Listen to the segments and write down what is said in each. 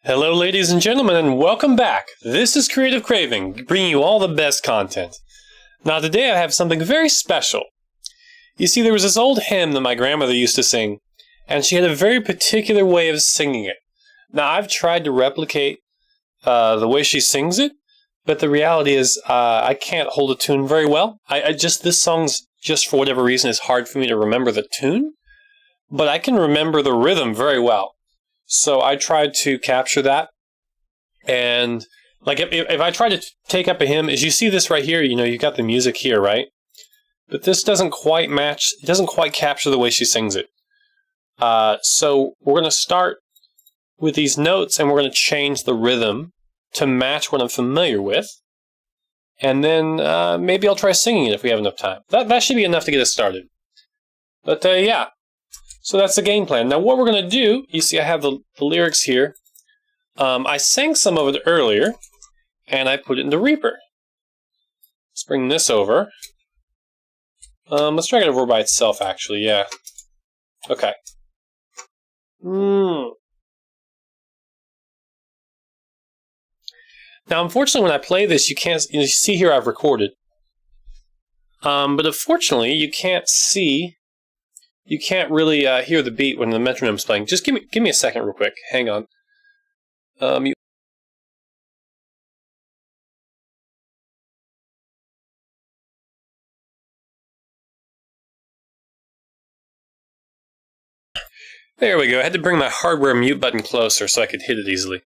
Hello, ladies and gentlemen, and welcome back. This is Creative Craving, bringing you all the best content. Now, today I have something very special. You see, there was this old hymn that my grandmother used to sing, and she had a very particular way of singing it. Now, I've tried to replicate the way she sings it, but the reality is I can't hold a tune very well. This song's, just for whatever reason, is hard for me to remember the tune, but I can remember the rhythm very well. So I tried to capture that, and like if I try to take up a hymn, as you see this right here, you got the music here, right? But this doesn't quite match, it doesn't quite capture the way she sings it. So we're going to start with these notes, and we're going to change the rhythm to match what I'm familiar with, and then maybe I'll try singing it if we have enough time. That should be enough to get us started. But yeah. So that's the game plan. Now what we're going to do, you see I have the lyrics here. I sang some of it earlier, and I put it into Reaper. Let's bring this over. Let's drag it over by itself, actually, yeah. Okay. Now unfortunately when I play this, you see here I've recorded. But unfortunately you can't see. You can't really hear the beat when the metronome's playing. Just give me a second real quick. Hang on. There we go. I had to bring my hardware mute button closer so I could hit it easily.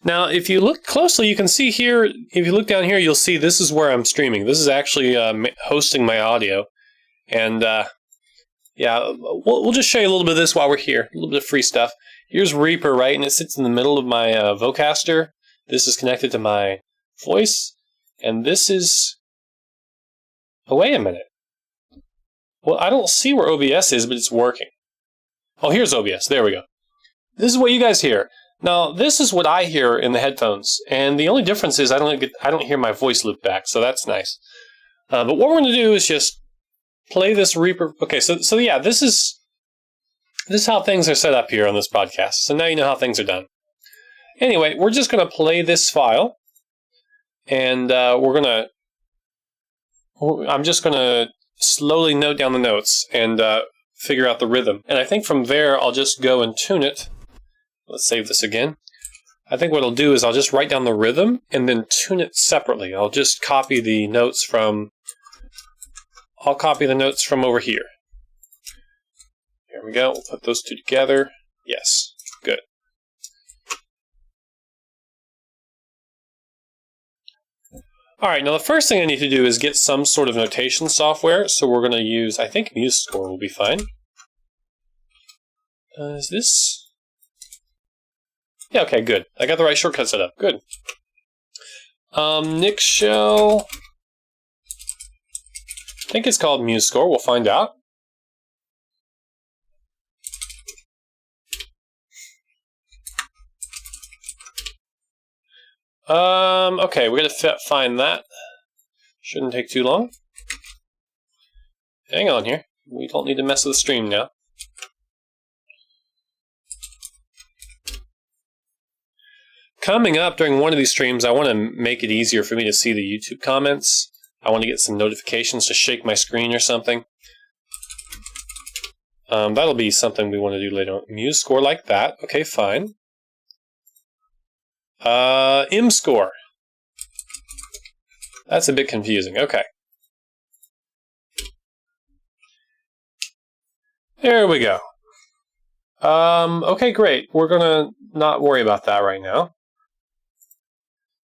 Now, if you look closely, you can see here, if you look down here, you'll see this is where I'm streaming. This is actually hosting my audio. And, yeah, we'll just show you a little bit of this while we're here. A little bit of free stuff. Here's Reaper, right? And it sits in the middle of my Vocaster. This is connected to my voice. And this is... Oh, wait a minute. Well, I don't see where OBS is, but it's working. Oh, here's OBS. There we go. This is what you guys hear. Now, this is what I hear in the headphones, and the only difference is I don't hear my voice loop back, so that's nice. But what we're going to do is just play this Reaper. Okay, so yeah, this is how things are set up here on this podcast. So now you know how things are done. Anyway, we're just going to play this file, and I'm just going to slowly note down the notes and figure out the rhythm. And I think from there I'll just go and tune it. Let's save this again. I think what I'll do is I'll just write down the rhythm and then tune it separately. I'll just copy the notes from... I'll copy the notes from over here. Here we go. We'll put those two together. Yes. Good. Alright, now the first thing I need to do is get some sort of notation software. So we're going to use, I think MuseScore will be fine. Is this... Yeah, okay, good. I got the right shortcut set up. Good. Nick Shell. I think it's called MuseScore. We'll find out. Okay, we're gonna find that. Shouldn't take too long. Hang on here. We don't need to mess with the stream now. Coming up during one of these streams, I want to make it easier for me to see the YouTube comments. I want to get some notifications to shake my screen or something. That'll be something we want to do later on. MuseScore like that. Okay, fine. MScore. That's a bit confusing. Okay. There we go. Okay, great. We're going to not worry about that right now.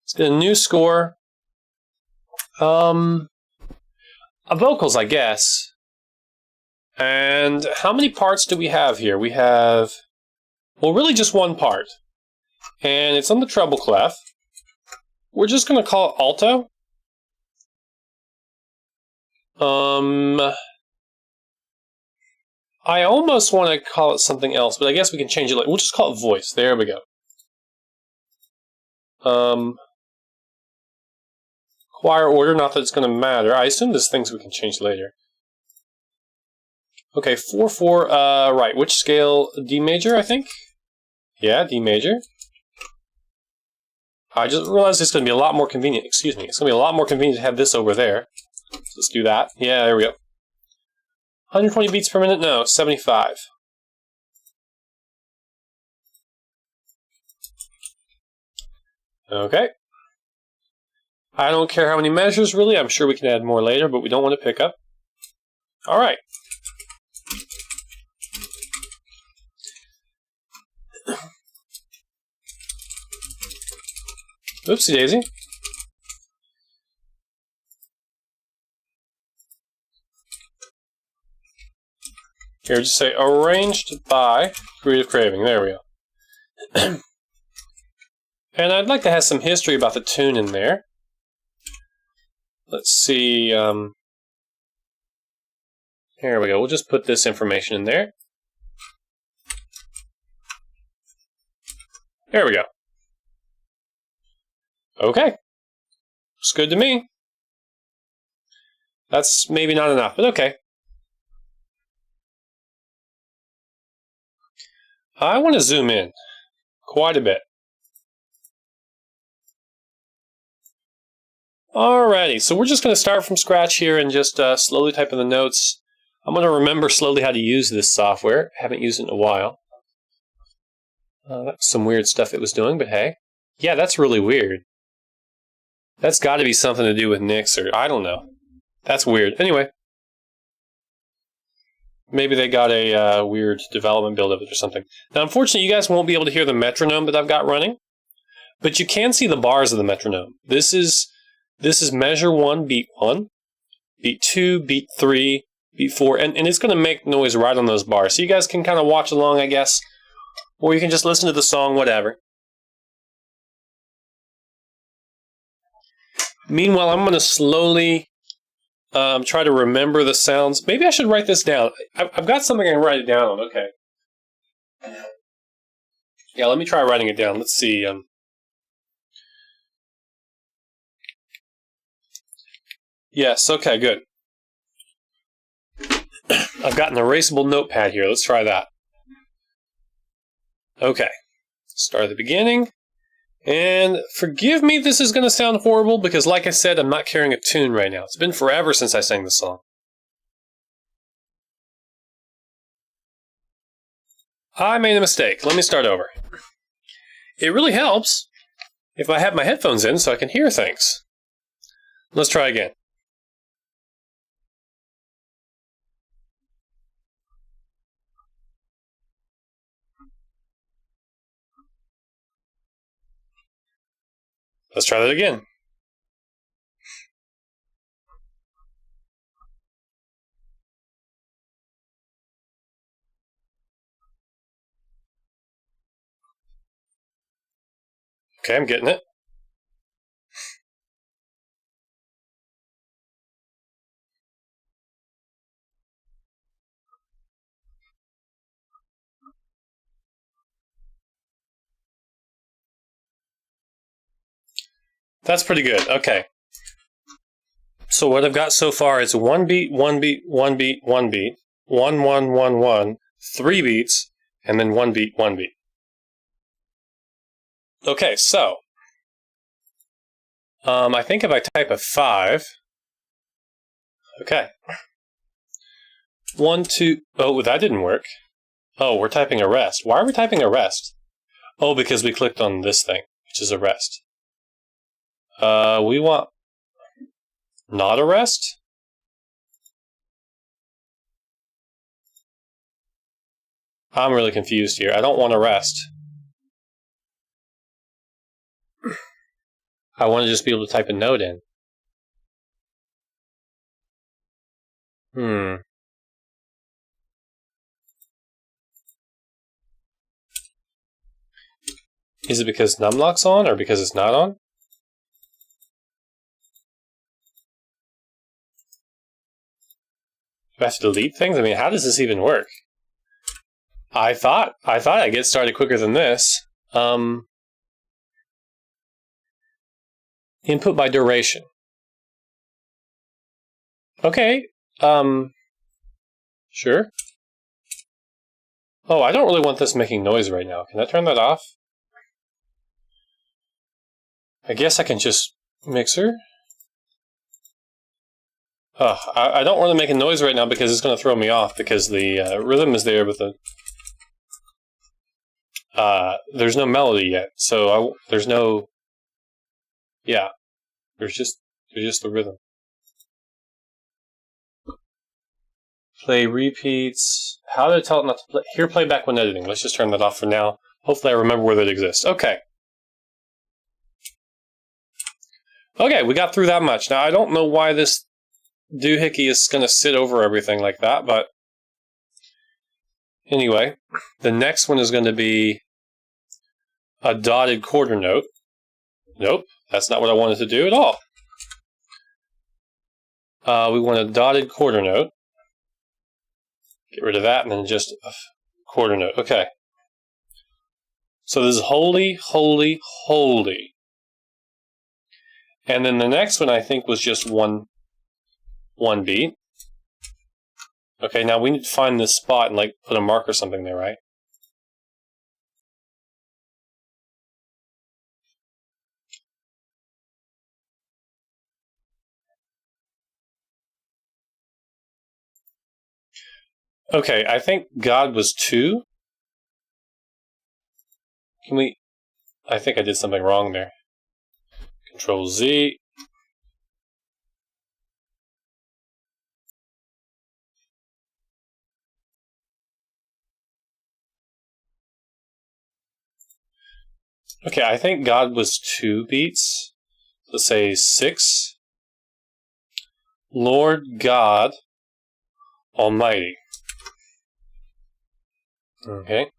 Let's get a new score. Vocals, I guess. And how many parts do we have here? We have, well, really just one part. And it's on the treble clef. We're just going to call it alto. I almost want to call it something else, but I guess we can change it later. We'll just call it voice. There we go. Choir order, not that it's going to matter. I assume there's things we can change later. Okay, 4/4, right, which scale? D major, I think? Yeah, D major. I just realized it's going to be a lot more convenient, excuse me, it's going to be a lot more convenient to have this over there. So let's do that. Yeah, there we go. 120 beats per minute? No, 75. Okay. I don't care how many measures, really. I'm sure we can add more later, but we don't want to pick up. All right. Oopsie daisy. Here, just say arranged by Creative Craving. There we go. And I'd like to have some history about the tune in there. Let's see. Here we go. We'll just put this information in there. There we go. Okay. Looks good to me. That's maybe not enough, but okay. I want to zoom in quite a bit. Alrighty, so we're just going to start from scratch here and just slowly type in the notes. I'm going to remember slowly how to use this software. Haven't used it in a while. That's some weird stuff it was doing, but hey. Yeah, that's really weird. That's got to be something to do with Nix, or I don't know. That's weird. Anyway. Maybe they got a weird development build of it or something. Now, unfortunately, you guys won't be able to hear the metronome that I've got running, but you can see the bars of the metronome. This is measure 1, beat 1, beat 2, beat 3, beat 4, and it's going to make noise right on those bars. So you guys can kind of watch along, I guess, or you can just listen to the song, whatever. Meanwhile, I'm going to slowly try to remember the sounds. Maybe I should write this down. I've got something I can write it down on. Okay. Yeah, let me try writing it down. Let's see. Yes, okay, good. I've got an erasable notepad here. Let's try that. Okay. Start at the beginning. And forgive me, this is going to sound horrible because, like I said, I'm not carrying a tune right now. It's been forever since I sang the song. I made a mistake. Let me start over. It really helps if I have my headphones in so I can hear things. Let's try again. Let's try that again. Okay, I'm getting it. That's pretty good. Okay. So what I've got so far is 1 beat, 1 beat, 1 beat, 1 beat, 1, 1, 1, 1, 3 beats, and then 1 beat, 1 beat. Okay, so I think if I type a 5, okay. 1, 2, oh, that didn't work. Oh, we're typing a rest. Why are we typing a rest? Oh, because we clicked on this thing, which is a rest. We want not a rest? I'm really confused here. I don't want a rest. I want to just be able to type a note in. Is it because numlock's on or because it's not on? Do I have to delete things? I mean, how does this even work? I thought I'd get started quicker than this. Input by duration. Okay. Sure. Oh, I don't really want this making noise right now. Can I turn that off? I guess I can just mixer. I don't want to make a noise right now because it's going to throw me off because the rhythm is there, but there's no melody yet. So there's no. Yeah, there's just the rhythm. Play repeats. How did I tell it not to play? Here, playback when editing. Let's just turn that off for now. Hopefully I remember where that exists. Okay. Okay, we got through that much. Now, I don't know why this doohickey is going to sit over everything like that, but anyway, the next one is going to be a dotted quarter note. Nope, that's not what I wanted to do at all. We want a dotted quarter note. Get rid of that, and then just a quarter note. Okay. So this is holy, holy, holy. And then the next one I think was just one beat. Okay, now we need to find this spot and like put a mark or something there, right? Okay, I think God was 2. Can we... I think I did something wrong there. Control Z. Okay, I think God was 2 beats. Let's say 6. Lord God Almighty. Okay.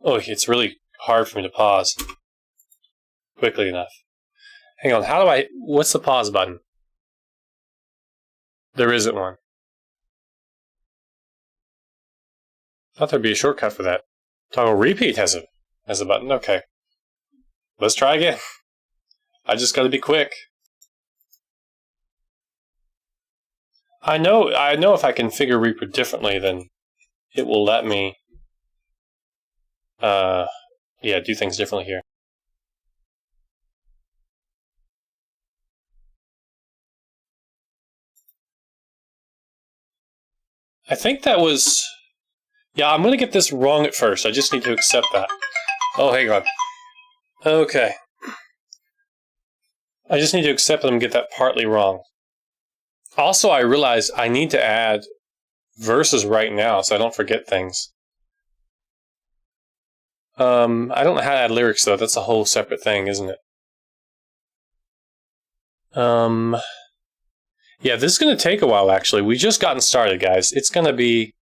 Oh, it's really hard for me to pause quickly enough. Hang on, how do I... What's the pause button? There isn't one. I thought there'd be a shortcut for that. Toggle repeat has a button. Okay. Let's try again. I just gotta be quick. I know if I configure Reaper differently, then it will let me do things differently here. I think that was... Yeah, I'm going to get this wrong at first. I just need to accept that. Oh, hang on. Okay. I just need to accept that I'm going to get that partly wrong. Also, I realize I need to add verses right now so I don't forget things. I don't know how to add lyrics, though. That's a whole separate thing, isn't it? Yeah, this is going to take a while, actually. We've just gotten started, guys. It's going to be...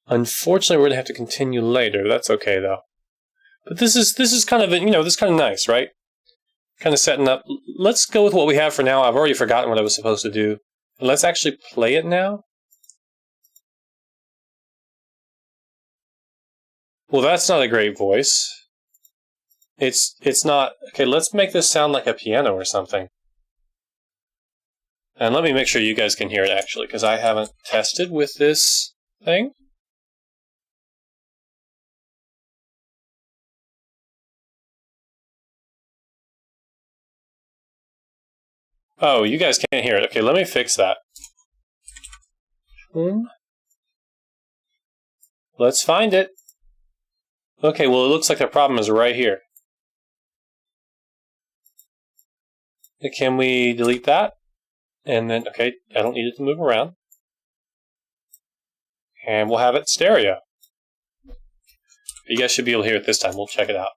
Unfortunately, we're going to have to continue later. That's okay, though. But this is kind of, this is kind of nice, right? Kind of setting up. Let's go with what we have for now. I've already forgotten what I was supposed to do. Let's actually play it now. Well, that's not a great voice. It's not... Okay, let's make this sound like a piano or something. And let me make sure you guys can hear it, actually, because I haven't tested with this thing. Oh, you guys can't hear it. Okay, let me fix that. Let's find it. Okay, well, it looks like the problem is right here. Can we delete that? And then, okay, I don't need it to move around. And we'll have it stereo. You guys should be able to hear it this time. We'll check it out.